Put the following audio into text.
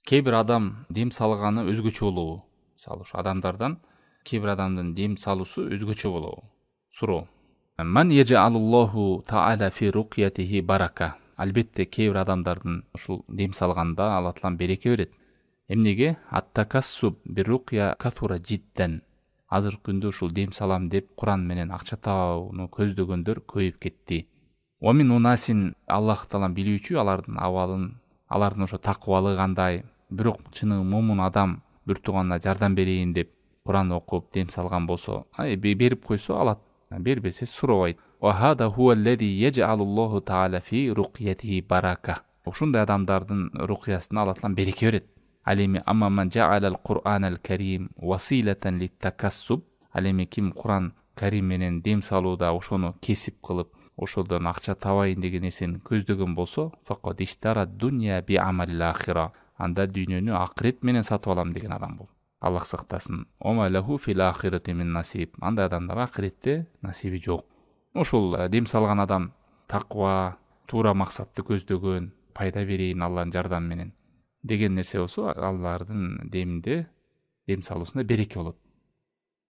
кээ бир адам дем салганы өзгөчө болобу? Мисалы ушу адамдардан кээ бир адамдын дем салуусу өзгөчө болобу? Суроо. Ман яжалуллаху таала фи руqyatihi барака. Албетте кээ бир адамдардын ушул дем салганда Алла Таалам береке берет. Эмнеге? Ат-такассуб би-руqya касура жиддан. Азыркы күндө ушул дем салам деп Куран менен акча табууну көздөгөндөр көйүп кетти. Ва мин унасин, Аллах Таалам билүүчү алардын абалын, алардын ошо такыбалыгы кандай. Бирок чыны момун адам бир тууганына жардам берейин деп Куран окуп дем салган болсо, берип койсо алат, бербесе суробайт. Ва хада хуа аллази яжалуллаху таала фи руqyatihi барака. Ушундай адамдардын рукиясына Алла Таалам береке берет. Алеми амма ман жаалал Кур'анал карим василатан литтакассуб. Алеми ким Куран карим менен дем салууда ошону кесип кылып, ошодон акча табайын деген нерсени көздөгөн болсо, факат иштара дунья би амалил ахира. Анда дүйнөнү акырет менен сатып алам деген адам бул. Аллах сактасын. Ома лаху фил ахирати мин насиб. Андай адамдар акыретте насиби жок. Ошол дем салган адам таква, туура максатты көздөгөн, пайда берейин Алланын жардамы менен деген нерсе болсо, алардын деминде, дем салуусунда береке болот.